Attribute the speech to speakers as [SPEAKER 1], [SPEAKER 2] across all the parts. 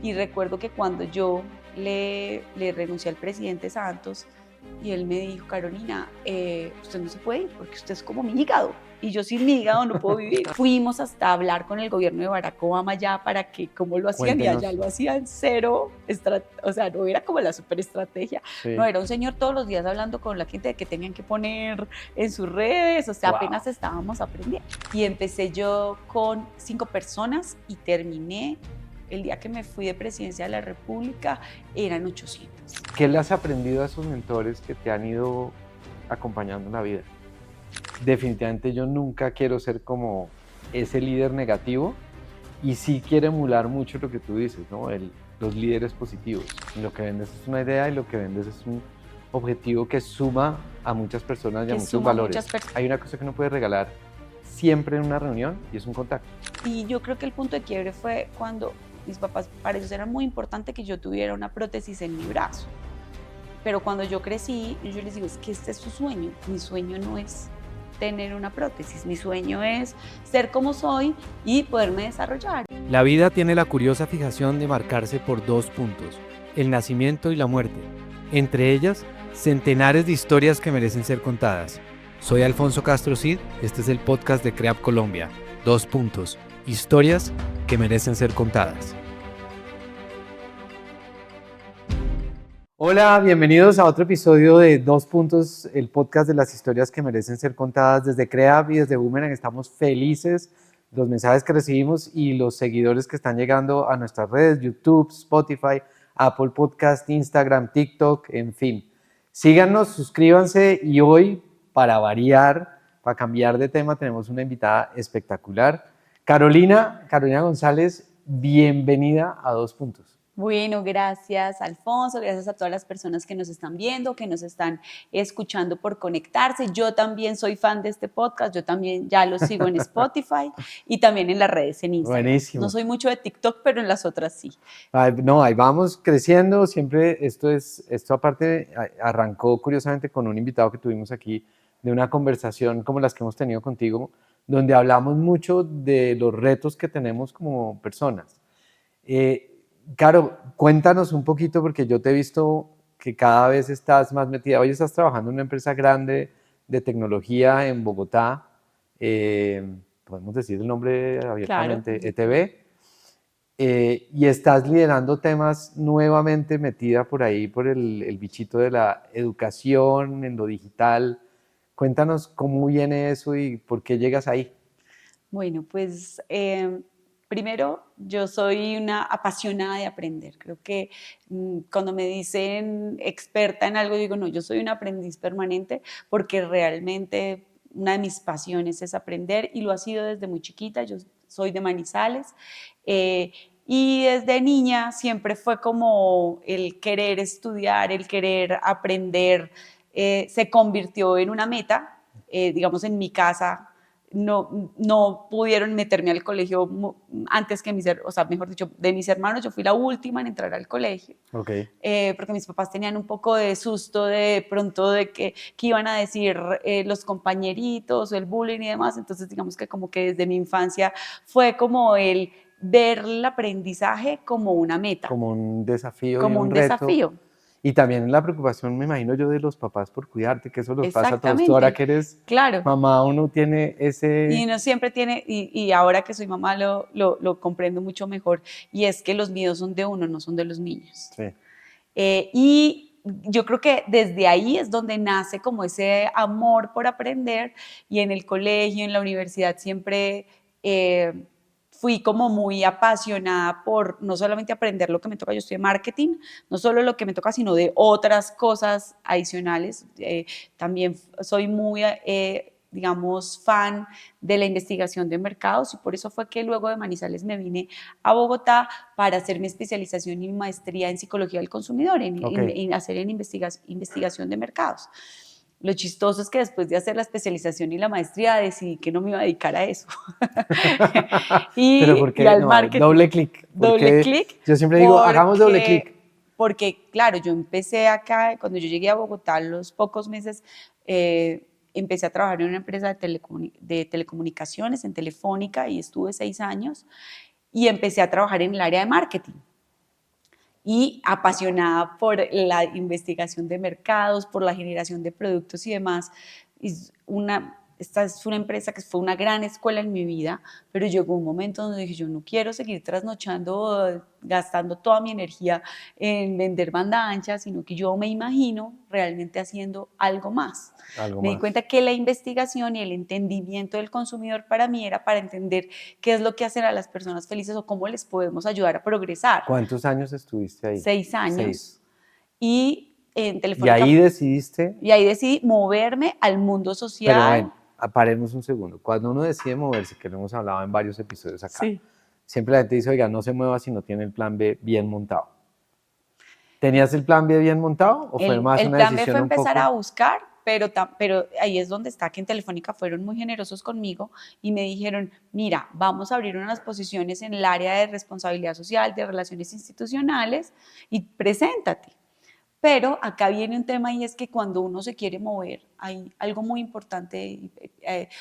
[SPEAKER 1] Y recuerdo que cuando yo le renuncié al presidente Santos y él me dijo, Carolina, usted no se puede ir porque usted es como mi hígado y yo sin mi hígado no puedo vivir. Fuimos hasta hablar con el gobierno de Barack Obama ya para que cómo lo hacían y allá
[SPEAKER 2] Cuéntenos.
[SPEAKER 1] lo hacían cero, o sea, no era como la super estrategia,
[SPEAKER 2] Sí.
[SPEAKER 1] no, era un señor todos los días hablando con la gente de que tenían que poner en sus redes, o sea,
[SPEAKER 2] Wow.
[SPEAKER 1] apenas estábamos aprendiendo. Y empecé yo con 5 personas y terminé. El día que me fui de presidencia de la República eran 800.
[SPEAKER 2] ¿Qué le has aprendido a esos mentores que te han ido acompañando en la vida? Definitivamente yo nunca quiero ser como ese líder negativo y sí quiero emular mucho lo que tú dices, ¿no? Los líderes positivos. Lo que vendes es una idea y lo que vendes es un objetivo que suma a muchas personas y a muchos valores. Hay una cosa que no puedes regalar siempre en una reunión y es un contacto.
[SPEAKER 1] Y yo creo que el punto de quiebre fue cuando mis papás, para ellos era muy importante que yo tuviera una prótesis en mi brazo. Pero cuando yo crecí, yo les digo, es que este es su sueño. Mi sueño no es tener una prótesis, mi sueño es ser como soy y poderme desarrollar.
[SPEAKER 3] La vida tiene la curiosa fijación de marcarse por 2 puntos, el nacimiento y la muerte. Entre ellas, centenares de historias que merecen ser contadas. Soy Alfonso Castro Cid, este es el podcast de CREAP Colombia. 2 puntos, historias que merecen ser contadas.
[SPEAKER 2] Hola, bienvenidos a otro episodio de 2 puntos, el podcast de las historias que merecen ser contadas. Desde CREAP y desde Boomerang estamos felices de los mensajes que recibimos y los seguidores que están llegando a nuestras redes, YouTube, Spotify, Apple Podcast, Instagram, TikTok, en fin. Síganos, suscríbanse y hoy, para variar, para cambiar de tema, tenemos una invitada espectacular. Carolina González, bienvenida a 2 puntos.
[SPEAKER 1] Bueno, gracias Alfonso, gracias a todas las personas que nos están viendo, que nos están escuchando por conectarse. Yo también soy fan de este podcast, yo también ya lo sigo en Spotify y también en las redes, en Instagram.
[SPEAKER 2] Buenísimo.
[SPEAKER 1] No soy mucho de TikTok, pero en las otras sí.
[SPEAKER 2] No, ahí vamos creciendo, siempre esto aparte arrancó curiosamente con un invitado que tuvimos aquí de una conversación como las que hemos tenido contigo, donde hablamos mucho de los retos que tenemos como personas. Caro, cuéntanos un poquito, porque yo te he visto que cada vez estás más metida. Hoy estás trabajando en una empresa grande de tecnología en Bogotá. Podemos decir el nombre abiertamente,
[SPEAKER 1] Claro.
[SPEAKER 2] ETV. Y estás liderando temas nuevamente metida por ahí, por el bichito de la educación en lo digital. Cuéntanos cómo viene eso y por qué llegas ahí.
[SPEAKER 1] Bueno, pues primero, yo soy una apasionada de aprender. Creo que cuando me dicen experta en algo, digo, no, yo soy un aprendiz permanente porque realmente una de mis pasiones es aprender y lo ha sido desde muy chiquita. Yo soy de Manizales y desde niña siempre fue como el querer estudiar, el querer aprender, se convirtió en una meta. Digamos, en mi casa no pudieron meterme al colegio antes que o sea, mejor dicho, de mis hermanos, yo fui la última en entrar al colegio.
[SPEAKER 2] Okay.
[SPEAKER 1] Porque mis papás tenían un poco de susto de pronto de que iban a decir los compañeritos, el bullying y demás. Entonces, digamos que como que desde mi infancia fue como el ver el aprendizaje como una meta.
[SPEAKER 2] Como un desafío
[SPEAKER 1] como
[SPEAKER 2] y un
[SPEAKER 1] un
[SPEAKER 2] reto.
[SPEAKER 1] desafío.
[SPEAKER 2] Y también la preocupación, me imagino yo, de los papás por cuidarte, que eso los pasa a todos. Tú ahora que eres
[SPEAKER 1] claro.
[SPEAKER 2] mamá, uno tiene ese...
[SPEAKER 1] Y uno siempre tiene, y ahora que soy mamá lo comprendo mucho mejor, y es que los miedos son de uno, no son de los niños.
[SPEAKER 2] Sí.
[SPEAKER 1] Y yo creo que desde ahí es donde nace como ese amor por aprender, y en el colegio, en la universidad siempre fui como muy apasionada por no solamente aprender lo que me toca, yo estudié marketing, no solo lo que me toca, sino de otras cosas adicionales. También soy muy, digamos, fan de la investigación de mercados y por eso fue que luego de Manizales me vine a Bogotá para hacer mi especialización y maestría en psicología del consumidor, en hacer investigación de mercados. Lo chistoso es que después de hacer la especialización y la maestría decidí que no me iba a dedicar a eso.
[SPEAKER 2] ¿Pero por qué?
[SPEAKER 1] al
[SPEAKER 2] no,
[SPEAKER 1] marketing.
[SPEAKER 2] Doble clic.
[SPEAKER 1] Doble clic.
[SPEAKER 2] Yo siempre digo, hagamos doble clic.
[SPEAKER 1] Porque, claro, yo empecé acá, cuando yo llegué a Bogotá, a los pocos meses, empecé a trabajar en una empresa de telecomunicaciones, en Telefónica, y estuve 6 años, y empecé a trabajar en el área de marketing. y apasionada por la investigación de mercados, por la generación de productos y demás. Esta es una empresa que fue una gran escuela en mi vida, pero llegó un momento donde dije, yo no quiero seguir trasnochando, gastando toda mi energía en vender banda ancha, sino que yo me imagino realmente haciendo algo más. Me di cuenta que la investigación y el entendimiento del consumidor para mí era para entender qué es lo que hacen a las personas felices o cómo les podemos ayudar a progresar.
[SPEAKER 2] ¿Cuántos años estuviste ahí?
[SPEAKER 1] 6 años.
[SPEAKER 2] 6.
[SPEAKER 1] Y en Telefónica.
[SPEAKER 2] ¿Y ahí decidiste?
[SPEAKER 1] Y ahí decidí moverme al mundo social.
[SPEAKER 2] Pero bueno, paremos un segundo. Cuando uno decide moverse, que lo hemos hablado en varios episodios acá,
[SPEAKER 1] sí,
[SPEAKER 2] siempre la gente dice, oiga, no se mueva si no tiene el plan B bien montado. ¿Tenías el plan B bien montado o fue más una decisión un poco?
[SPEAKER 1] El plan B fue empezar a buscar, pero ahí es donde está que en Telefónica fueron muy generosos conmigo y me dijeron, mira, vamos a abrir unas posiciones en el área de responsabilidad social, de relaciones institucionales y preséntate. Pero acá viene un tema y es que cuando uno se quiere mover, hay algo muy importante,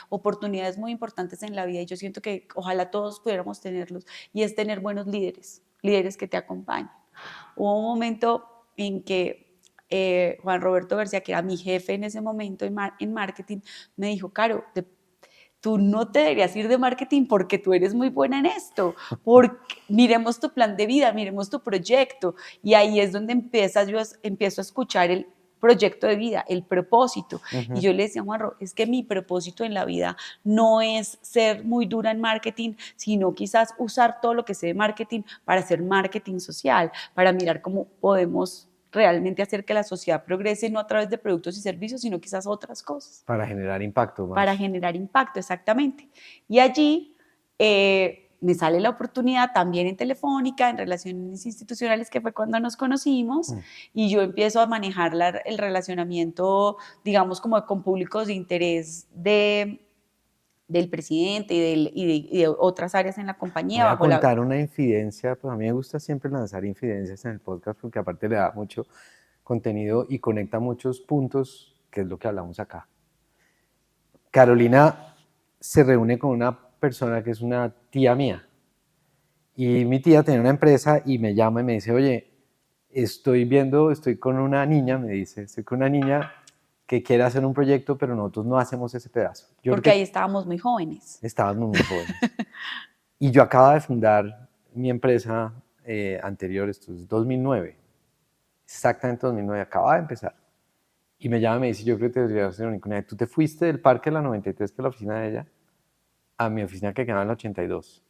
[SPEAKER 1] oportunidades muy importantes en la vida y yo siento que ojalá todos pudiéramos tenerlos y es tener buenos líderes, líderes que te acompañen. Hubo un momento en que Juan Roberto García, que era mi jefe en ese momento en marketing, me dijo, Caro, tú no te deberías ir de marketing porque tú eres muy buena en esto, porque miremos tu plan de vida, miremos tu proyecto, y ahí es donde empiezo a escuchar el proyecto de vida, el propósito, y yo le decía a Juanro, es que mi propósito en la vida no es ser muy dura en marketing, sino quizás usar todo lo que sé de marketing para hacer marketing social, para mirar cómo podemos realmente hacer que la sociedad progrese, no a través de productos y servicios, sino quizás otras cosas.
[SPEAKER 2] Para generar impacto. Más.
[SPEAKER 1] Para generar impacto, exactamente. Y allí me sale la oportunidad también en Telefónica, en relaciones institucionales, que fue cuando nos conocimos, y yo empiezo a manejar el relacionamiento, digamos, como con públicos de interés del presidente y de otras áreas en la compañía.
[SPEAKER 2] Voy a contar una infidencia, pues a mí me gusta siempre lanzar infidencias en el podcast porque aparte le da mucho contenido y conecta muchos puntos, que es lo que hablamos acá. Carolina se reúne con una persona que es una tía mía y mi tía tenía una empresa y me llama y me dice, oye, estoy con una niña, me dice, estoy con una niña que quiere hacer un proyecto, pero nosotros no hacemos ese pedazo.
[SPEAKER 1] Porque ahí estábamos muy jóvenes.
[SPEAKER 2] Estábamos muy jóvenes. Y yo acababa de fundar mi empresa anterior, esto es 2009, exactamente 2009, acababa de empezar. Y me llama y me dice, yo creo que te deberías hacer una. Tú te fuiste del Parque de la 93, que es la oficina de ella, a mi oficina que quedaba en la 82.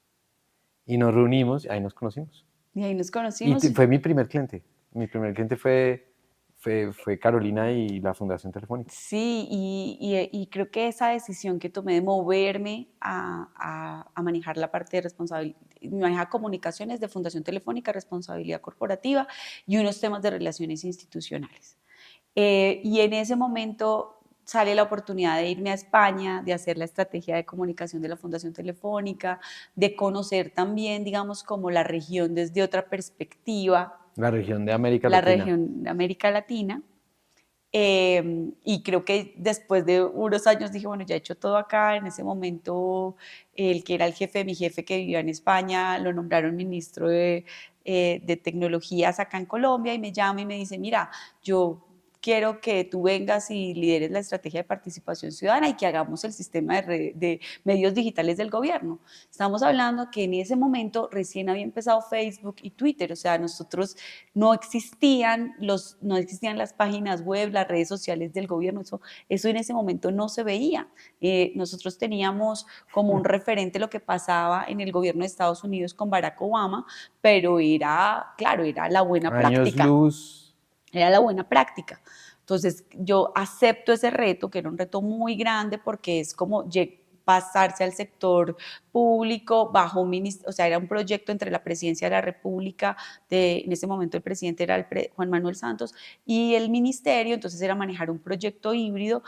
[SPEAKER 2] Y nos reunimos y ahí nos conocimos.
[SPEAKER 1] Y ahí nos conocimos.
[SPEAKER 2] Y fue mi primer cliente. Mi primer cliente fue Carolina y la Fundación Telefónica.
[SPEAKER 1] Sí, y creo que esa decisión que tomé de moverme a manejar la parte de responsabilidad, manejar comunicaciones de Fundación Telefónica, responsabilidad corporativa y unos temas de relaciones institucionales. Y en ese momento sale la oportunidad de irme a España, de hacer la estrategia de comunicación de la Fundación Telefónica, de conocer también, digamos, como la región desde otra perspectiva.
[SPEAKER 2] La región de América Latina.
[SPEAKER 1] La región de América Latina. Y creo que después de unos años dije, bueno, ya he hecho todo acá. En ese momento, el que era el jefe de mi jefe que vivía en España, lo nombraron ministro de tecnologías acá en Colombia y me llama y me dice, mira, yo quiero que tú vengas y lideres la estrategia de participación ciudadana y que hagamos el sistema de medios digitales del gobierno. Estamos hablando que en ese momento recién había empezado Facebook y Twitter, o sea, nosotros no existían las páginas web, las redes sociales del gobierno, eso en ese momento no se veía. Nosotros teníamos como un referente lo que pasaba en el gobierno de Estados Unidos con Barack Obama, pero era la buena práctica. Era la buena práctica. Entonces yo acepto ese reto, que era un reto muy grande porque es como pasarse al sector público bajo un ministerio, o sea, era un proyecto entre la Presidencia de la República, en ese momento el presidente era Juan Manuel Santos, y el ministerio, entonces era manejar un proyecto híbrido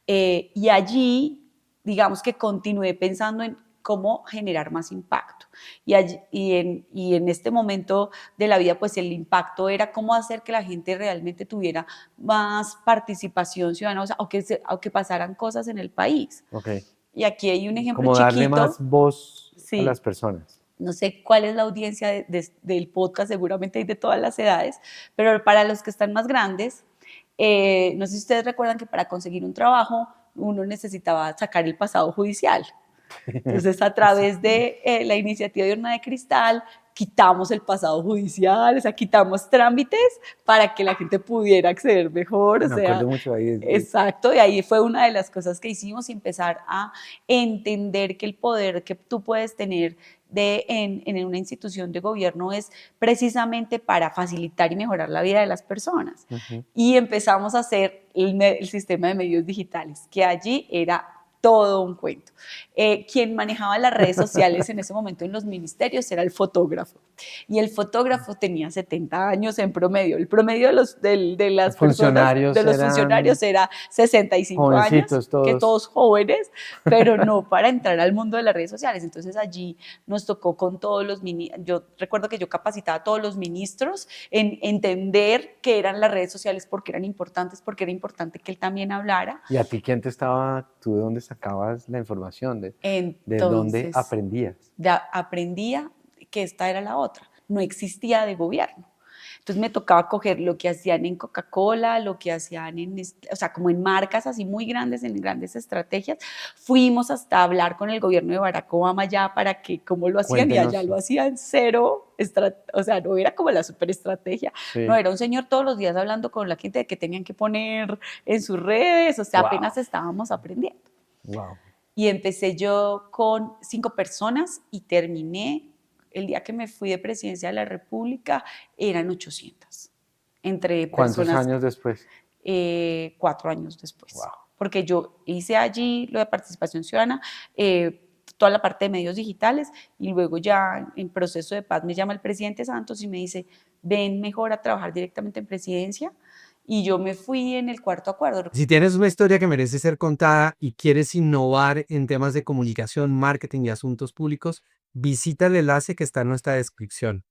[SPEAKER 1] y allí, digamos que continué pensando en cómo generar más impacto. Y en este momento de la vida, pues el impacto era cómo hacer que la gente realmente tuviera más participación ciudadana, o sea, o que pasaran cosas en el país.
[SPEAKER 2] Okay.
[SPEAKER 1] Y aquí hay un ejemplo
[SPEAKER 2] como
[SPEAKER 1] chiquito.
[SPEAKER 2] Como darle más voz a las personas.
[SPEAKER 1] No sé cuál es la audiencia del podcast, seguramente hay de todas las edades, pero para los que están más grandes, no sé si ustedes recuerdan que para conseguir un trabajo uno necesitaba sacar el pasado judicial. Entonces, a través de la iniciativa de Urna de Cristal, quitamos el pasado judicial, o sea, quitamos trámites para que la gente pudiera acceder mejor.
[SPEAKER 2] Me acuerdo mucho ahí.
[SPEAKER 1] Exacto, y ahí fue una de las cosas que hicimos, y empezar a entender que el poder que tú puedes tener en una institución de gobierno es precisamente para facilitar y mejorar la vida de las personas. Y empezamos a hacer el sistema de medios digitales, que allí era todo un cuento. Quien manejaba las redes sociales en ese momento en los ministerios era el fotógrafo. Y el fotógrafo tenía 70 años en promedio. El promedio de las
[SPEAKER 2] funcionarios
[SPEAKER 1] personas, de los funcionarios era 65 años,
[SPEAKER 2] todos.
[SPEAKER 1] que todos jóvenes, pero no para entrar al mundo de las redes sociales. Entonces allí nos tocó con todos los ministros. Yo recuerdo que yo capacitaba a todos los ministros en entender qué eran las redes sociales, porque eran importantes, porque era importante que él también hablara.
[SPEAKER 2] ¿Y a ti quién te estaba, tú de dónde sacabas la información? ¿De dónde aprendías?
[SPEAKER 1] Aprendía que esta era la otra, no existía de gobierno. Entonces me tocaba coger lo que hacían en Coca-Cola, lo que hacían o sea, como en marcas así muy grandes, en grandes estrategias. Fuimos hasta hablar con el gobierno de Barack Obama ya para que cómo lo hacían. Cuéntenos. Y allá lo hacían cero, o sea, no era como la superestrategia. Sí. No, era un señor todos los días hablando con la gente de qué tenían que poner en sus redes, o sea, apenas estábamos aprendiendo.
[SPEAKER 2] Wow.
[SPEAKER 1] Y empecé yo con 5 personas y terminé, el día que me fui de presidencia de la República, eran 800. Entre
[SPEAKER 2] ¿Cuántos
[SPEAKER 1] personas,
[SPEAKER 2] años después?
[SPEAKER 1] 4 años después.
[SPEAKER 2] Wow.
[SPEAKER 1] Porque yo hice allí lo de participación ciudadana, toda la parte de medios digitales, y luego ya en proceso de paz me llama el presidente Santos y me dice, ven mejor a trabajar directamente en presidencia. Y yo me fui en el 4º acuerdo.
[SPEAKER 3] Si tienes una historia que merece ser contada y quieres innovar en temas de comunicación, marketing y asuntos públicos, visita el enlace que está en nuestra descripción.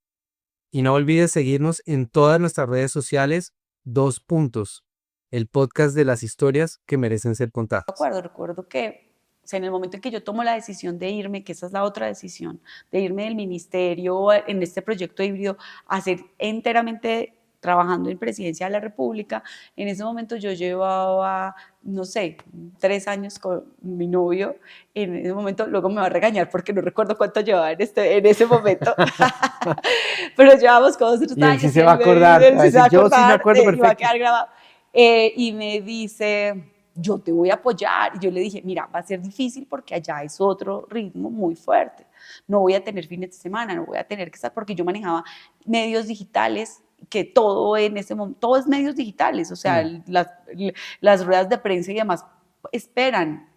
[SPEAKER 3] Y no olvides seguirnos en todas nuestras redes sociales, 2 puntos, el podcast de las historias que merecen ser contadas.
[SPEAKER 1] Recuerdo que, o sea, en el momento en que yo tomo la decisión de irme, que esa es la otra decisión, de irme del ministerio en este proyecto híbrido, a ser enteramente trabajando en presidencia de la República, en ese momento yo llevaba, no sé, 3 años con mi novio. En ese momento, luego me va a regañar porque no recuerdo cuánto llevaba en ese momento, pero llevamos como 2
[SPEAKER 2] años. Y él sí se va a acordar, yo sí me acuerdo perfecto.
[SPEAKER 1] Va a quedar grabado. Y me dice, yo te voy a apoyar. Y yo le dije, mira, va a ser difícil porque allá es otro ritmo muy fuerte. No voy a tener fines de semana, no voy a tener que estar, porque yo manejaba medios digitales, que todo en ese momento, todo es medios digitales, o sea, las ruedas de prensa y demás esperan,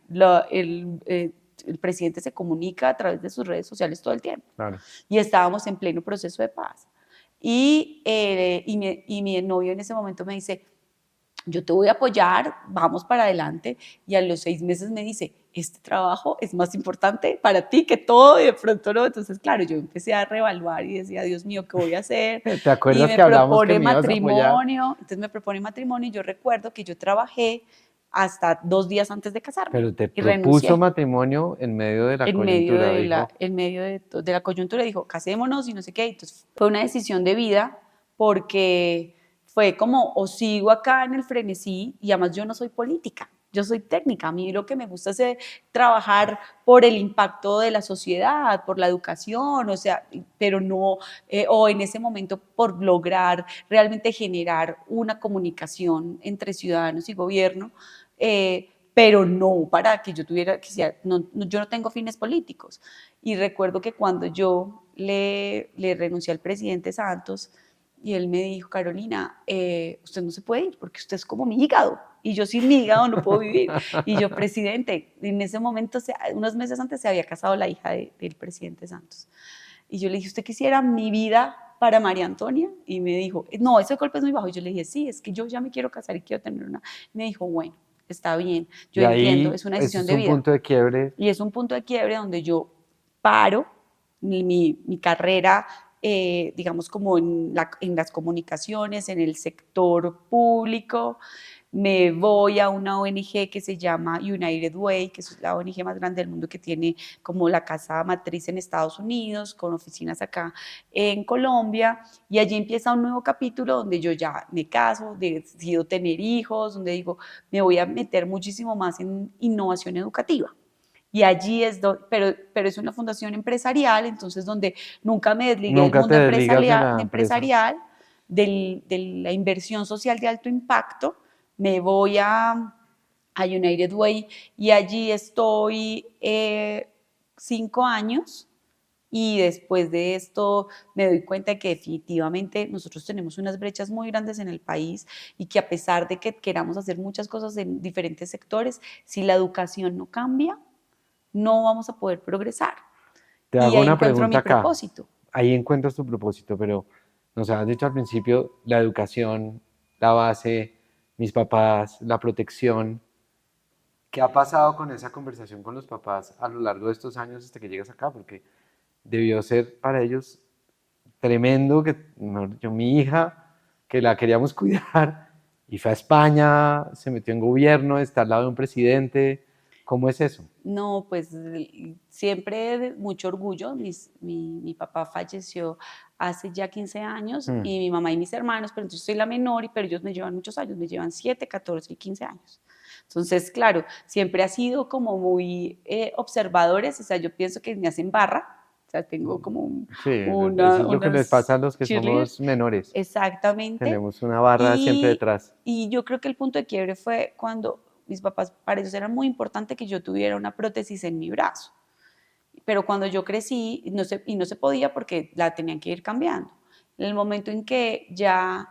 [SPEAKER 1] el presidente se comunica a través de sus redes sociales todo el tiempo.
[SPEAKER 2] Claro.
[SPEAKER 1] Y estábamos en pleno proceso de paz. Y mi novio en ese momento me dice, yo te voy a apoyar, vamos para adelante. Y a los 6 meses me dice, este trabajo es más importante para ti que todo, y de pronto no. Entonces, claro, yo empecé a reevaluar y decía, Dios mío, ¿qué voy a hacer?
[SPEAKER 2] ¿Te acuerdas
[SPEAKER 1] y
[SPEAKER 2] que hablamos que
[SPEAKER 1] me
[SPEAKER 2] me ibas a
[SPEAKER 1] matrimonio.
[SPEAKER 2] apoyar?
[SPEAKER 1] Entonces me propone matrimonio, y yo recuerdo que yo trabajé hasta 2 días antes de casarme.
[SPEAKER 2] Pero te
[SPEAKER 1] y
[SPEAKER 2] propuso
[SPEAKER 1] renuncié.
[SPEAKER 2] Matrimonio en medio de la coyuntura.
[SPEAKER 1] En medio de la coyuntura dijo, casémonos y no sé qué. Entonces fue una decisión de vida, porque fue como, o sigo acá en el frenesí, y además yo no soy política, yo soy técnica. A mí lo que me gusta es trabajar por el impacto de la sociedad, por la educación, o sea, pero no, o en ese momento por lograr realmente generar una comunicación entre ciudadanos y gobierno, pero no para que yo tuviera, yo no tengo fines políticos. Y recuerdo que cuando yo le renuncié al presidente Santos, y él me dijo, Carolina, usted no se puede ir porque usted es como mi hígado, y yo sin mi hígado no puedo vivir. Y yo, presidente, en ese momento, unos meses antes se había casado la hija del presidente Santos. Y yo le dije, ¿usted quisiera mi vida para María Antonia? Y me dijo, no, ese golpe es muy bajo. Y yo le dije, sí, es que yo ya me quiero casar y quiero tener una. Me dijo, bueno, está bien, yo entiendo, es una decisión de vida.
[SPEAKER 2] Es un punto de quiebre.
[SPEAKER 1] Y es un punto de quiebre donde yo paro mi carrera digamos, como en las comunicaciones, en el sector público. Me voy a una ONG que se llama United Way, que es la ONG más grande del mundo, que tiene como la casa matriz en Estados Unidos, con oficinas acá en Colombia, y allí empieza un nuevo capítulo donde yo ya me caso, decido tener hijos, donde digo, me voy a meter muchísimo más en innovación educativa. Y allí es pero es una fundación empresarial, entonces donde nunca me desligué del
[SPEAKER 2] Nunca te
[SPEAKER 1] mundo
[SPEAKER 2] desligas de la empresa.
[SPEAKER 1] empresarial, de la inversión social de alto impacto. Me voy a United Way y allí estoy 5 años, y después de esto me doy cuenta de que definitivamente nosotros tenemos unas brechas muy grandes en el país, y que a pesar de que queramos hacer muchas cosas en diferentes sectores, si la educación no cambia, no vamos a poder progresar.
[SPEAKER 2] Te
[SPEAKER 1] Y
[SPEAKER 2] hago
[SPEAKER 1] ahí
[SPEAKER 2] una
[SPEAKER 1] encuentro
[SPEAKER 2] pregunta
[SPEAKER 1] mi
[SPEAKER 2] acá.
[SPEAKER 1] propósito.
[SPEAKER 2] Ahí encuentras tu propósito, pero nos has dicho al principio la educación, la base, mis papás, la protección. ¿Qué ha pasado con esa conversación con los papás a lo largo de estos años hasta que llegas acá? Porque debió ser para ellos tremendo que mi hija, que la queríamos cuidar, y fue a España, se metió en gobierno, está al lado de un presidente. ¿Cómo es eso?
[SPEAKER 1] No, pues siempre mucho orgullo. Mi papá falleció hace ya 15 años,
[SPEAKER 2] Mm.
[SPEAKER 1] y mi mamá y mis hermanos, pero entonces soy la menor, pero ellos me llevan muchos años, me llevan 7, 14 y 15 años. Entonces, claro, siempre ha sido como muy observadores, o sea, yo pienso que me hacen barra, o sea, tengo como
[SPEAKER 2] Sí, eso es lo que les
[SPEAKER 1] unos
[SPEAKER 2] pasa a los que
[SPEAKER 1] cheerleaders,
[SPEAKER 2] somos menores.
[SPEAKER 1] exactamente.
[SPEAKER 2] Tenemos una barra siempre
[SPEAKER 1] Y,
[SPEAKER 2] detrás.
[SPEAKER 1] y yo creo que el punto de quiebre fue cuando mis papás, para ellos era muy importante que yo tuviera una prótesis en mi brazo. Pero cuando yo crecí, no se podía porque la tenían que ir cambiando. En el momento en que ya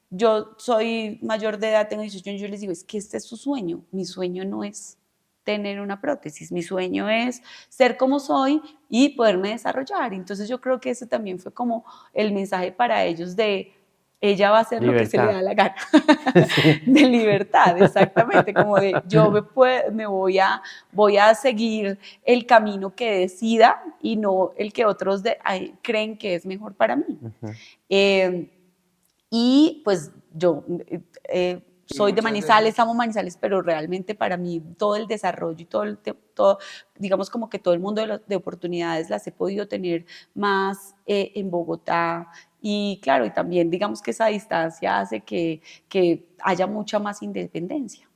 [SPEAKER 1] yo soy mayor de edad, tengo 18 años, yo les digo, es que este es su sueño. Mi sueño no es tener una prótesis, mi sueño es ser como soy y poderme desarrollar. Entonces yo creo que ese también fue como el mensaje para ellos de ella va a hacer lo que se le
[SPEAKER 2] Libertad.
[SPEAKER 1] da la gana.
[SPEAKER 2] Sí.
[SPEAKER 1] De libertad, exactamente, como de yo me voy a seguir el camino que decida y no el que otros creen que es mejor para mí.
[SPEAKER 2] Ujú.
[SPEAKER 1] Eh, y pues yo
[SPEAKER 2] Y
[SPEAKER 1] soy de
[SPEAKER 2] muchas
[SPEAKER 1] Manizales,
[SPEAKER 2] veces,
[SPEAKER 1] amo Manizales, pero realmente para mí todo el desarrollo y todo, digamos como que todo el mundo de oportunidades las he podido tener más en Bogotá. Y claro, y también digamos que esa distancia hace que haya mucha más independencia.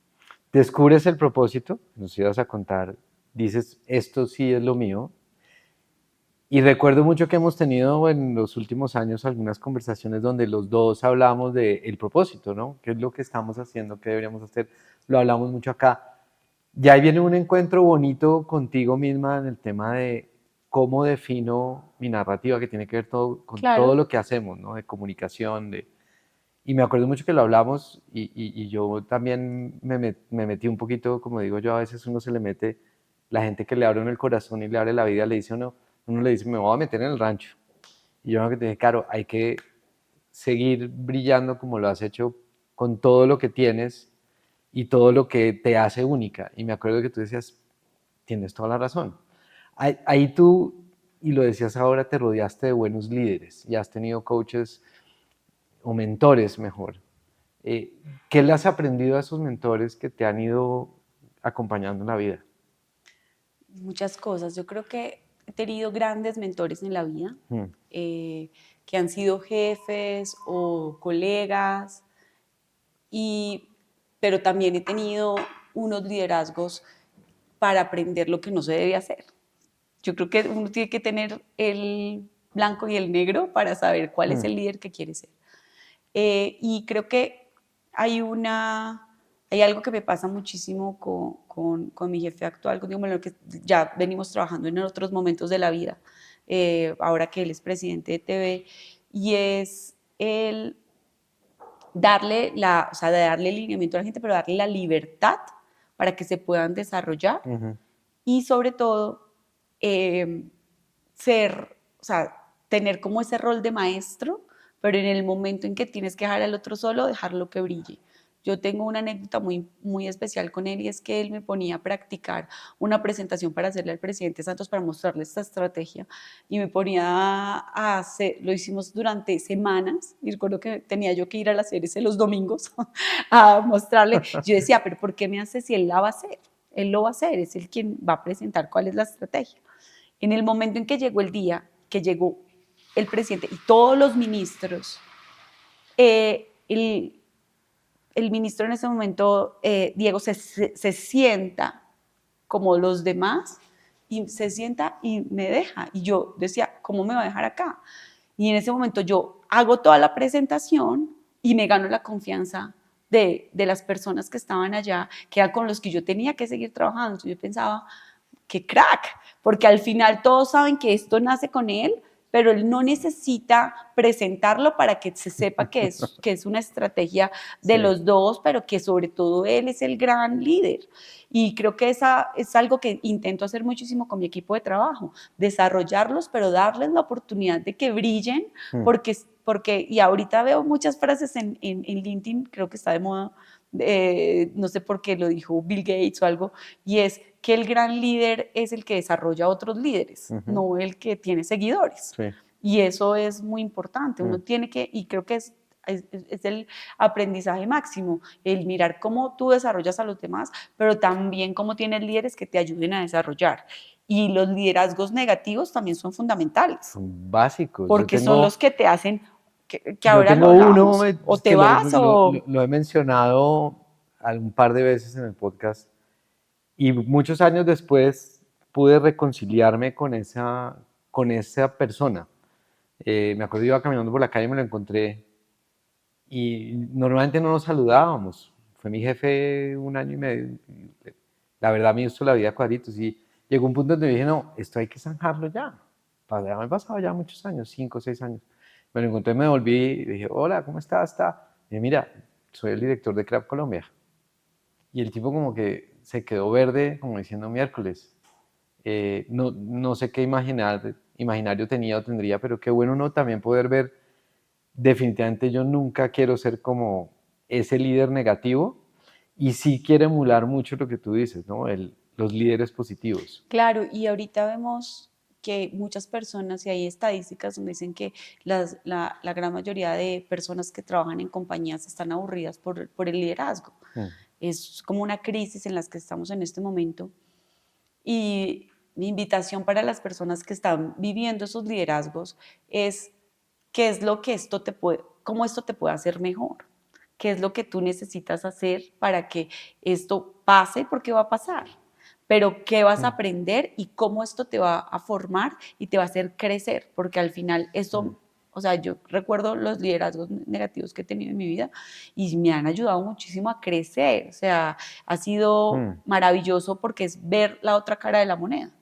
[SPEAKER 2] descubres el propósito, nos ibas a contar, dices, esto sí es lo mío. Y recuerdo mucho que hemos tenido en los últimos años algunas conversaciones donde los dos hablamos del propósito, ¿no? ¿Qué es lo que estamos haciendo? ¿Qué deberíamos hacer? Lo hablamos mucho acá. Y ahí viene un encuentro bonito contigo misma en el tema de cómo defino mi narrativa, que tiene que ver todo, con todo
[SPEAKER 1] Claro.
[SPEAKER 2] lo que hacemos, ¿no? De comunicación, de... Y me acuerdo mucho que lo hablamos y yo también me metí un poquito, como digo yo, a veces uno se le mete, la gente que le abre uno el corazón y le abre la vida, le dice uno le dice, me voy a meter en el rancho. Y yo me dije, claro, hay que seguir brillando como lo has hecho con todo lo que tienes y todo lo que te hace única. Y me acuerdo que tú decías, tienes toda la razón. Ahí tú, y lo decías ahora, te rodeaste de buenos líderes y has tenido coaches o mentores mejor. ¿Qué le has aprendido a esos mentores que te han ido acompañando en la vida?
[SPEAKER 1] Muchas cosas. Yo creo que he tenido grandes mentores en la vida,
[SPEAKER 2] Mm.
[SPEAKER 1] que han sido jefes o colegas, pero también he tenido unos liderazgos para aprender lo que no se debe hacer. Yo creo que uno tiene que tener el blanco y el negro para saber cuál es
[SPEAKER 2] Mm.
[SPEAKER 1] el líder que quiere ser. Y creo que hay algo que me pasa muchísimo con mi jefe actual, con Diego Melano, que ya venimos trabajando en otros momentos de la vida, ahora que él es presidente de TV, y es el o sea, de darle lineamiento a la gente, pero darle la libertad para que se puedan desarrollar,
[SPEAKER 2] Ujú.
[SPEAKER 1] y sobre todo o sea, tener como ese rol de maestro, pero en el momento en que tienes que dejar al otro solo, dejarlo que brille. Yo tengo una anécdota muy, muy especial con él y es que él me ponía a practicar una presentación para hacerle al presidente Santos para mostrarle esta estrategia y me ponía a hacer, lo hicimos durante semanas y recuerdo que tenía yo que ir a las series los domingos a mostrarle. Yo decía, pero ¿por qué me hace si él la va a hacer? Él lo va a hacer, es él quien va a presentar cuál es la estrategia. En el momento en que llegó el día, que llegó el presidente y todos los ministros, el ministro en ese momento, Diego, se sienta como los demás y se sienta y me deja. Y yo decía, ¿cómo me va a dejar acá? Y en ese momento yo hago toda la presentación y me gano la confianza de las personas que estaban allá, que eran con los que yo tenía que seguir trabajando. Entonces yo pensaba, qué crack, porque al final todos saben que esto nace con él, pero él no necesita presentarlo para que se sepa que es una estrategia de
[SPEAKER 2] Sí.
[SPEAKER 1] los dos, pero que sobre todo él es el gran líder. Y creo que esa es algo que intento hacer muchísimo con mi equipo de trabajo, desarrollarlos, pero darles la oportunidad de que brillen, porque y ahorita veo muchas frases en LinkedIn, creo que está de moda, no sé por qué lo dijo Bill Gates o algo, y es que el gran líder es el que desarrolla a otros líderes, no el que tiene seguidores.
[SPEAKER 2] Sí.
[SPEAKER 1] Y eso es muy importante. Uno tiene que, y creo que es el aprendizaje máximo, el mirar cómo tú desarrollas a los demás, pero también cómo tienes líderes que te ayuden a desarrollar. Y los liderazgos negativos también son fundamentales,
[SPEAKER 2] Son básicos.
[SPEAKER 1] porque son los que te hacen que
[SPEAKER 2] Yo
[SPEAKER 1] ahora
[SPEAKER 2] tengo
[SPEAKER 1] lo
[SPEAKER 2] uno
[SPEAKER 1] hablamos, o
[SPEAKER 2] que
[SPEAKER 1] te vas o...
[SPEAKER 2] lo he mencionado un par de veces en el podcast y muchos años después pude reconciliarme con esa persona. Me acuerdo, iba caminando por la calle y me lo encontré y normalmente no nos saludábamos. Fue mi jefe 1 año y medio. La verdad me hizo la vida a cuadritos y llegó un punto donde dije, no, esto hay que zanjarlo ya. Me han pasado ya muchos años, 5 o 6 años. Me lo encontré, me volví y dije, hola, ¿cómo estás? Y dije, mira, soy el director de CRAP Colombia. Y el tipo como que se quedó verde, como diciendo miércoles. No sé qué imaginario tenía o tendría, pero qué bueno uno también poder ver. Definitivamente yo nunca quiero ser como ese líder negativo y sí quiero emular mucho lo que tú dices, ¿no? Los líderes positivos.
[SPEAKER 1] Claro, y ahorita vemos que muchas personas, y hay estadísticas donde dicen que la gran mayoría de personas que trabajan en compañías están aburridas por el liderazgo. Es como una crisis en la que estamos en este momento. Y mi invitación para las personas que están viviendo esos liderazgos es qué es lo que cómo esto te puede hacer mejor, qué es lo que tú necesitas hacer para que esto pase, porque va a pasar, pero qué vas a aprender y cómo esto te va a formar y te va a hacer crecer, porque al final eso, o sea, yo recuerdo los liderazgos negativos que he tenido en mi vida y me han ayudado muchísimo a crecer, o sea, ha sido maravilloso porque es ver la otra cara de la moneda.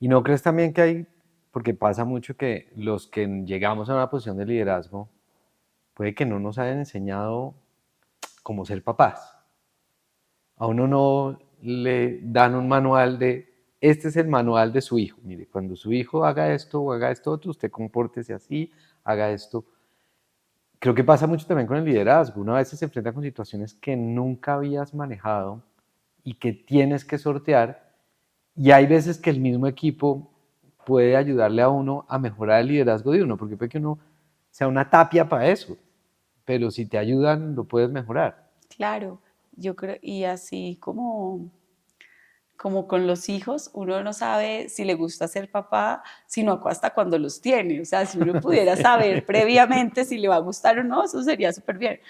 [SPEAKER 2] ¿Y no crees también que hay, porque pasa mucho que los que llegamos a una posición de liderazgo, puede que no nos hayan enseñado cómo ser papás? A uno no le dan un manual este es el manual de su hijo. Mire, cuando su hijo haga esto o haga esto otro, usted compórtese así, haga esto. Creo que pasa mucho también con el liderazgo. Uno a veces se enfrenta con situaciones que nunca habías manejado y que tienes que sortear. Y hay veces que el mismo equipo puede ayudarle a uno a mejorar el liderazgo de uno, porque puede que uno sea una tapia para eso, pero si te ayudan, lo puedes mejorar.
[SPEAKER 1] Claro, yo creo, y así como con los hijos, uno no sabe si le gusta ser papá, sino hasta cuando los tiene. O sea, si uno pudiera saber previamente si le va a gustar o no, eso sería súper bien.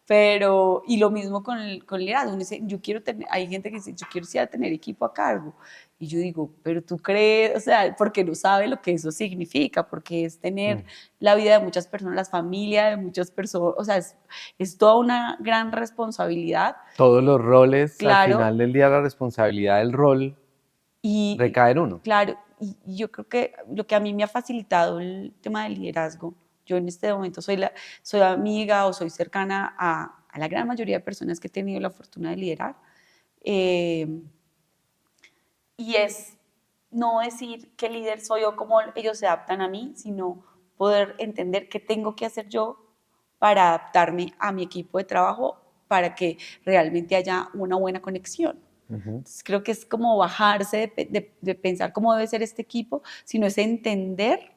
[SPEAKER 1] Pero, y lo mismo con liderazgo. Uno dice, hay gente que dice, yo quiero sí tener equipo a cargo. Y yo digo, pero tú crees, o sea, porque no sabe lo que eso significa, porque es tener la vida de muchas personas, la familia de muchas personas, o sea, es toda una gran responsabilidad.
[SPEAKER 2] Todos los roles,
[SPEAKER 1] Claro.
[SPEAKER 2] al final del día la responsabilidad del rol recae en uno.
[SPEAKER 1] Claro, y yo creo que lo que a mí me ha facilitado el tema del liderazgo, yo en este momento soy amiga o soy cercana a la gran mayoría de personas que he tenido la fortuna de liderar, y es no decir qué líder soy o cómo ellos se adaptan a mí, sino poder entender qué tengo que hacer yo para adaptarme a mi equipo de trabajo para que realmente haya una buena conexión. Entonces, creo que es como bajarse de pensar cómo debe ser este equipo, sino es entender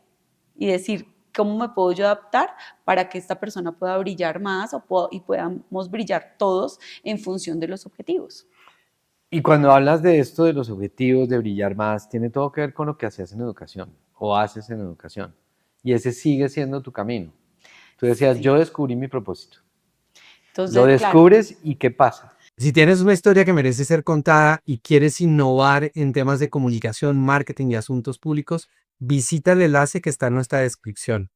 [SPEAKER 1] y decir cómo me puedo yo adaptar para que esta persona pueda brillar más y podamos brillar todos en función de los objetivos.
[SPEAKER 2] Y cuando hablas de esto, de los objetivos, de brillar más, tiene todo que ver con lo que hacías en educación o haces en educación. Y ese sigue siendo tu camino. Tú decías,
[SPEAKER 1] Sí.
[SPEAKER 2] yo descubrí mi propósito.
[SPEAKER 1] Entonces,
[SPEAKER 2] Lo descubres y ¿qué pasa?
[SPEAKER 3] Si tienes una historia que merece ser contada y quieres innovar en temas de comunicación, marketing y asuntos públicos, visita el enlace que está en nuestra descripción.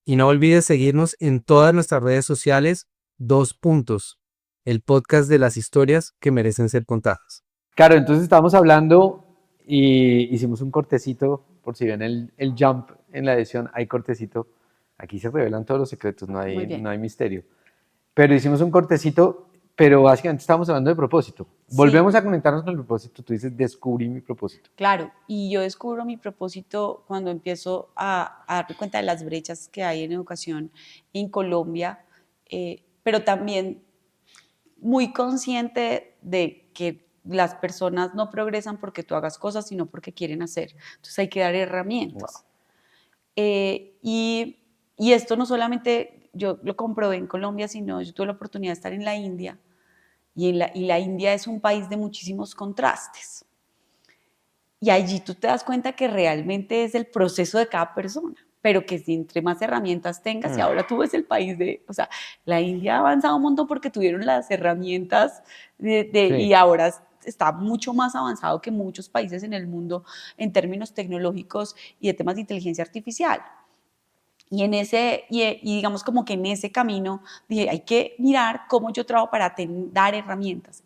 [SPEAKER 3] Y no olvides seguirnos en todas nuestras redes sociales, el podcast de las historias que merecen ser contadas.
[SPEAKER 2] Claro, entonces estábamos hablando y hicimos un cortecito, por si ven el jump en la edición, hay cortecito. Aquí se revelan todos los secretos, no hay misterio. Pero hicimos un cortecito, pero básicamente estábamos hablando de propósito. Volvemos a conectarnos con el propósito. Tú dices, descubrí mi propósito.
[SPEAKER 1] Claro, y yo descubro mi propósito cuando empiezo a darme cuenta de las brechas que hay en educación en Colombia, pero también muy consciente de que las personas no progresan porque tú hagas cosas, sino porque quieren hacer. Entonces hay que dar herramientas.
[SPEAKER 2] Wow.
[SPEAKER 1] Y esto no solamente yo lo comprobé en Colombia, sino yo tuve la oportunidad de estar en la India, y la India es un país de muchísimos contrastes. Y allí tú te das cuenta que realmente es el proceso de cada persona, pero que si entre más herramientas tengas, y ahora tú ves el país o sea, la India ha avanzado un montón porque tuvieron las herramientas
[SPEAKER 2] Sí.
[SPEAKER 1] y ahora está mucho más avanzado que muchos países en el mundo en términos tecnológicos y de temas de inteligencia artificial. Y digamos como que en ese camino dije, hay que mirar cómo yo trabajo para dar herramientas.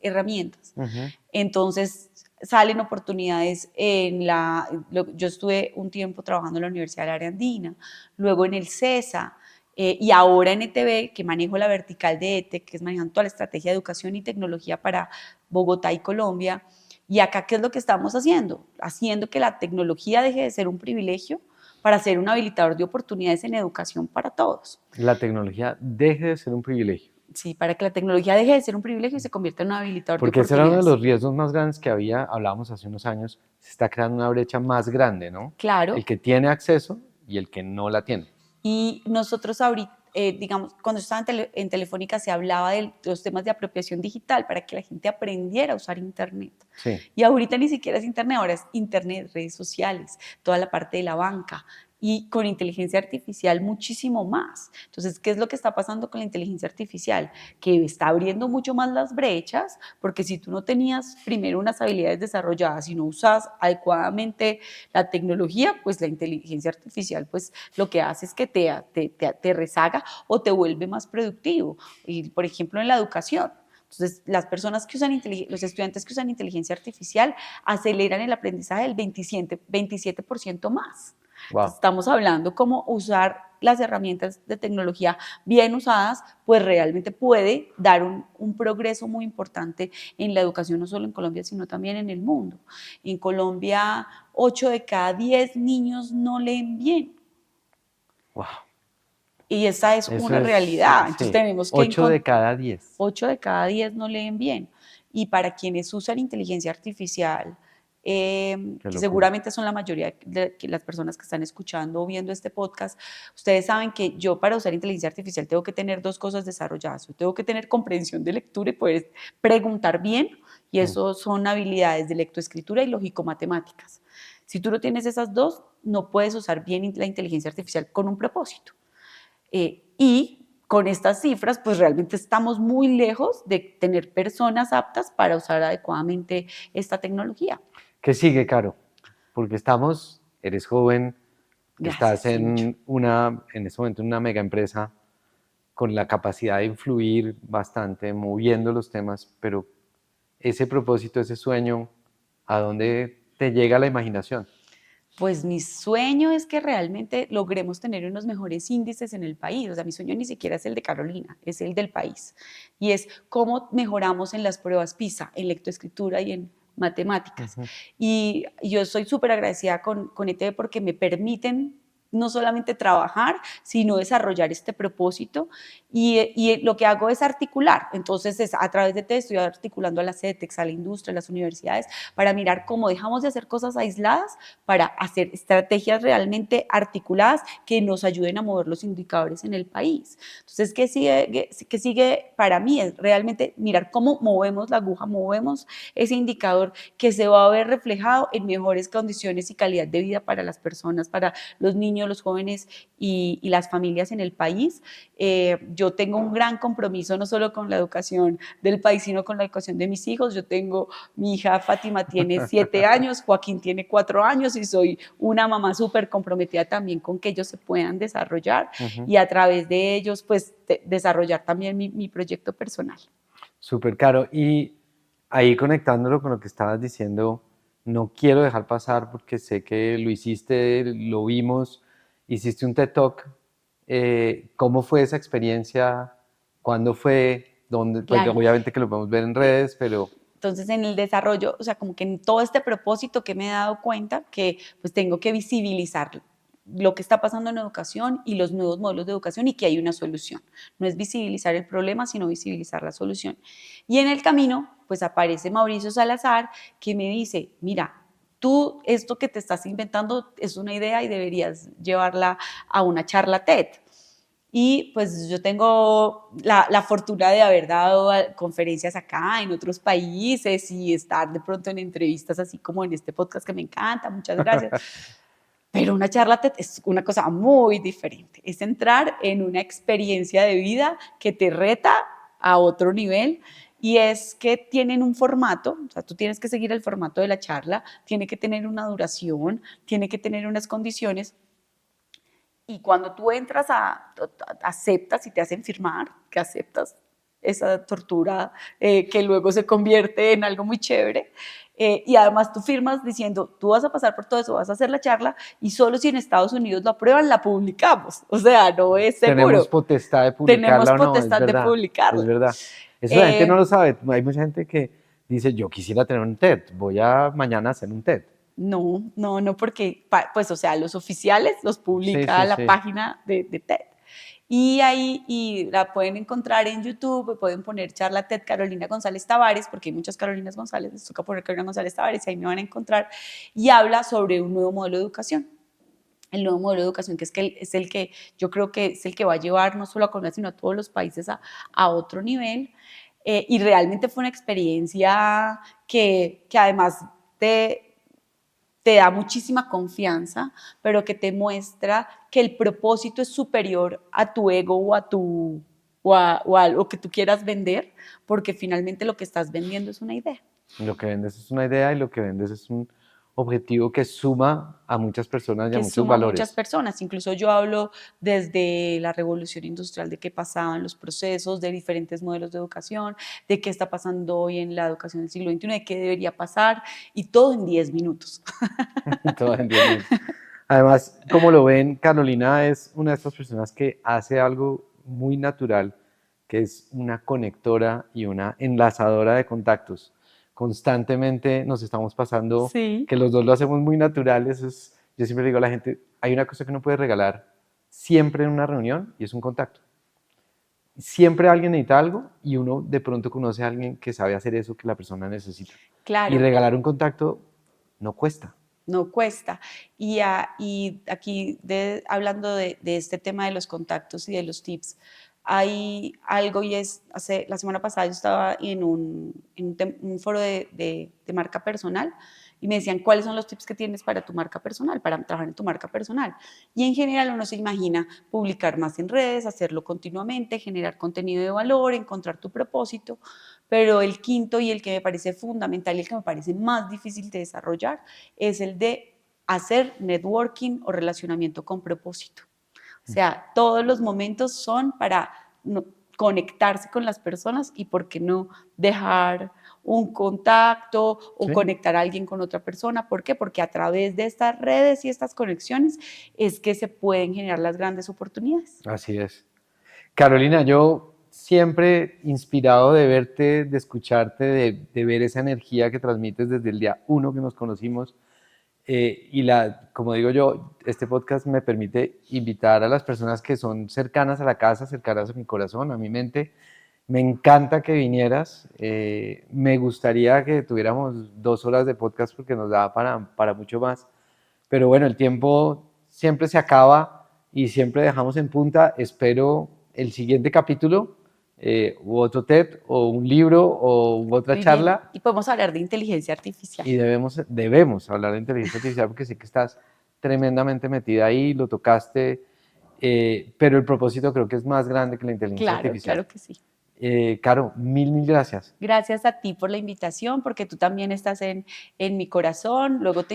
[SPEAKER 1] Entonces salen oportunidades yo estuve un tiempo trabajando en la Universidad del Área Andina, luego en el CESA, y ahora en ETB, que manejo la vertical de ETE, que es manejando toda la estrategia de educación y tecnología para Bogotá y Colombia. Y acá, ¿qué es lo que estamos haciendo? Haciendo que la tecnología deje de ser un privilegio para ser un habilitador de oportunidades en educación para todos.
[SPEAKER 2] La tecnología deje de ser un privilegio.
[SPEAKER 1] Sí, para que la tecnología deje de ser un privilegio y se convierta en un habilitador de
[SPEAKER 2] Porque
[SPEAKER 1] oportunidades.
[SPEAKER 2] ese era uno de los riesgos más grandes que hablábamos hace unos años, se está creando una brecha más grande, ¿no?
[SPEAKER 1] Claro.
[SPEAKER 2] El que tiene acceso y el que no la tiene.
[SPEAKER 1] Y nosotros ahorita, digamos, cuando yo estaba en Telefónica se hablaba de los temas de apropiación digital para que la gente aprendiera a usar Internet.
[SPEAKER 2] Sí.
[SPEAKER 1] Y ahorita ni siquiera es Internet, ahora es Internet, redes sociales, toda la parte de la banca. Y con inteligencia artificial muchísimo más. Entonces, ¿qué es lo que está pasando con la inteligencia artificial? Que está abriendo mucho más las brechas, porque si tú no tenías primero unas habilidades desarrolladas y no usas adecuadamente la tecnología, pues la inteligencia artificial pues lo que hace es que te rezaga o te vuelve más productivo. Y, por ejemplo, en la educación. Entonces, las personas que usan los estudiantes que usan inteligencia artificial aceleran el aprendizaje del 27% más.
[SPEAKER 2] Wow.
[SPEAKER 1] Estamos hablando cómo usar las herramientas de tecnología bien usadas, pues realmente puede dar un progreso muy importante en la educación, no solo en Colombia, sino también en el mundo. En Colombia, 8 de cada 10 niños no leen bien.
[SPEAKER 2] Wow.
[SPEAKER 1] Y esa es una realidad.
[SPEAKER 2] Sí.
[SPEAKER 1] Entonces tenemos que
[SPEAKER 2] 8 de cada 10.
[SPEAKER 1] 8 de cada 10 no leen bien. Y para quienes usan inteligencia artificial, que seguramente son la mayoría de las personas que están escuchando o viendo este podcast, ustedes saben que yo para usar inteligencia artificial tengo que tener dos cosas desarrolladas. Yo tengo que tener comprensión de lectura y poder preguntar bien, y eso son habilidades de lectoescritura y lógico-matemáticas. Si tú no tienes esas dos, no puedes usar bien la inteligencia artificial con un propósito. Y con estas cifras, pues realmente estamos muy lejos de tener personas aptas para usar adecuadamente esta tecnología.
[SPEAKER 2] ¿Qué sigue, Caro? Porque eres joven,
[SPEAKER 1] Gracias,
[SPEAKER 2] estás en este momento en una mega empresa con la capacidad de influir bastante, moviendo los temas, pero ese propósito, ese sueño, ¿a dónde te llega la imaginación?
[SPEAKER 1] Pues mi sueño es que realmente logremos tener unos mejores índices en el país. O sea, mi sueño ni siquiera es el de Carolina, es el del país. Y es cómo mejoramos en las pruebas PISA, en lectoescritura y en matemáticas. Y yo soy súper agradecida con ETB porque me permiten no solamente trabajar, sino desarrollar este propósito y lo que hago es articular. Entonces, a través de TED estoy articulando a las CETEX, a la industria, a las universidades, para mirar cómo dejamos de hacer cosas aisladas para hacer estrategias realmente articuladas que nos ayuden a mover los indicadores en el país. Entonces, ¿qué sigue para mí? Es realmente mirar cómo movemos la aguja, movemos ese indicador que se va a ver reflejado en mejores condiciones y calidad de vida para las personas, para los niños, los jóvenes y las familias en el país. Yo tengo un gran compromiso no solo con la educación del país, sino con la educación de mis hijos. Mi hija Fátima tiene 7 años, Joaquín tiene 4 años y soy una mamá súper comprometida también con que ellos se puedan desarrollar y a través de ellos pues desarrollar también mi proyecto personal.
[SPEAKER 2] Súper caro. Y ahí conectándolo con lo que estabas diciendo, no quiero dejar pasar porque sé que lo hiciste, lo vimos, hiciste un TED Talk. ¿Cómo fue esa experiencia? ¿Cuándo fue? ¿Dónde? Pues
[SPEAKER 1] Claro.
[SPEAKER 2] obviamente que lo podemos ver en redes, pero...
[SPEAKER 1] Entonces, en el desarrollo, o sea, como que en todo este propósito que me he dado cuenta que pues tengo que visibilizar lo que está pasando en educación y los nuevos modelos de educación y que hay una solución. No es visibilizar el problema, sino visibilizar la solución. Y en el camino, pues aparece Mauricio Salazar que me dice, mira, tú esto que te estás inventando es una idea y deberías llevarla a una charla TED. Y pues yo tengo la fortuna de haber dado conferencias acá, en otros países y estar de pronto en entrevistas así como en este podcast que me encanta, muchas gracias. Pero una charla TED es una cosa muy diferente, es entrar en una experiencia de vida que te reta a otro nivel y es que tienen un formato, o sea, tú tienes que seguir el formato de la charla, tiene que tener una duración, tiene que tener unas condiciones. Y cuando tú entras aceptas y te hacen firmar que aceptas esa tortura que luego se convierte en algo muy chévere. Y además tú firmas diciendo, tú vas a pasar por todo eso, vas a hacer la charla y solo si en Estados Unidos lo aprueban, la publicamos. O sea, no es seguro.
[SPEAKER 2] Tenemos potestad de publicarla.
[SPEAKER 1] Tenemos potestad de publicarla.
[SPEAKER 2] Es verdad. Eso la gente no lo sabe. Hay mucha gente que dice, yo quisiera tener un TED, voy a mañana hacer un TED.
[SPEAKER 1] No, porque, pues, o sea, los oficiales los publica la página de TED. Y la pueden encontrar en YouTube, pueden poner charla TED Carolina González Tavares, porque hay muchas Carolinas González, les toca poner Carolina González Tavares, y ahí me van a encontrar, y habla sobre un nuevo modelo de educación. El nuevo modelo de educación que es el que yo creo que es el que va a llevar no solo a Colombia, sino a todos los países a otro nivel. Y realmente fue una experiencia que además te da muchísima confianza, pero que te muestra que el propósito es superior a tu ego o a lo que tú quieras vender, porque finalmente lo que estás vendiendo es una idea.
[SPEAKER 2] Lo que vendes es una idea y lo que vendes es un objetivo que suma a muchas personas y a muchos valores.
[SPEAKER 1] Muchas personas. Incluso yo hablo desde la revolución industrial de qué pasaban los procesos, de diferentes modelos de educación, de qué está pasando hoy en la educación del siglo XXI, de qué debería pasar, y todo en 10 minutos.
[SPEAKER 2] Todo en 10 minutos. Además, como lo ven, Carolina es una de estas personas que hace algo muy natural, que es una conectora y una enlazadora de contactos. Constantemente nos estamos pasando,
[SPEAKER 1] sí,
[SPEAKER 2] que los dos lo hacemos muy naturales. Yo siempre digo a la gente, hay una cosa que uno puede regalar siempre en una reunión y es un contacto. Siempre alguien necesita algo y uno de pronto conoce a alguien que sabe hacer eso que la persona necesita.
[SPEAKER 1] Claro.
[SPEAKER 2] Y regalar un contacto no cuesta.
[SPEAKER 1] No cuesta. Y aquí, hablando de este tema de los contactos y de los tips, hay algo y es, la semana pasada yo estaba en un foro de marca personal y me decían, ¿cuáles son los tips que tienes para tu marca personal, para trabajar en tu marca personal? Y en general uno se imagina publicar más en redes, hacerlo continuamente, generar contenido de valor, encontrar tu propósito, pero el quinto y el que me parece fundamental y el que me parece más difícil de desarrollar es el de hacer networking o relacionamiento con propósito. O sea, todos los momentos son para conectarse con las personas y por qué no dejar un contacto o conectar a alguien con otra persona. ¿Por qué? Porque a través de estas redes y estas conexiones es que se pueden generar las grandes oportunidades.
[SPEAKER 2] Así es. Carolina, yo siempre inspirado de verte, de escucharte, de ver esa energía que transmites desde el día 1 que nos conocimos. Como digo yo, este podcast me permite invitar a las personas que son cercanas a la casa, cercanas a mi corazón, a mi mente. Me encanta que vinieras. Me gustaría que tuviéramos 2 horas de podcast porque nos da para mucho más. Pero bueno, el tiempo siempre se acaba y siempre dejamos en punta. Espero el siguiente capítulo, u otro TED, o un libro, o otra
[SPEAKER 1] Muy
[SPEAKER 2] charla.
[SPEAKER 1] bien. Y podemos hablar de inteligencia artificial.
[SPEAKER 2] Y debemos hablar de inteligencia artificial porque sé que estás tremendamente metida ahí, lo tocaste, pero el propósito creo que es más grande que la inteligencia artificial.
[SPEAKER 1] Claro que sí.
[SPEAKER 2] Caro, mil gracias.
[SPEAKER 1] Gracias a ti por la invitación, porque tú también estás en mi corazón. Luego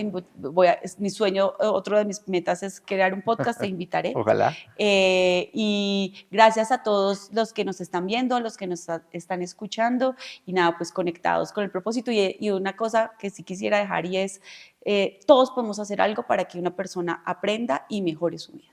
[SPEAKER 1] es mi sueño, otro de mis metas es crear un podcast, te invitaré.
[SPEAKER 2] Ojalá.
[SPEAKER 1] Y gracias a todos los que nos están viendo, los que nos están escuchando y nada, pues conectados con el propósito. Y una cosa que sí quisiera dejar y es, todos podemos hacer algo para que una persona aprenda y mejore su vida.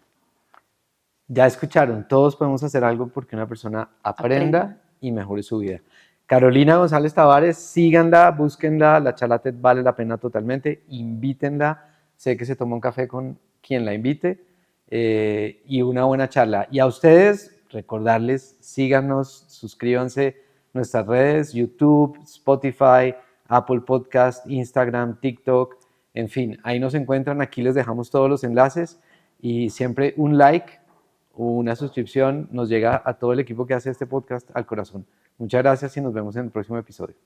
[SPEAKER 2] Ya escucharon, todos podemos hacer algo porque una persona aprenda y mejore su vida. Carolina González Tavares, síganla, búsquenla, la charla TED vale la pena totalmente, invítenla, sé que se toma un café con quien la invite y una buena charla. Y a ustedes, recordarles, síganos, suscríbanse a nuestras redes, YouTube, Spotify, Apple Podcast, Instagram, TikTok, en fin, ahí nos encuentran, aquí les dejamos todos los enlaces y siempre un like, una suscripción nos llega a todo el equipo que hace este podcast al corazón. Muchas gracias y nos vemos en el próximo episodio.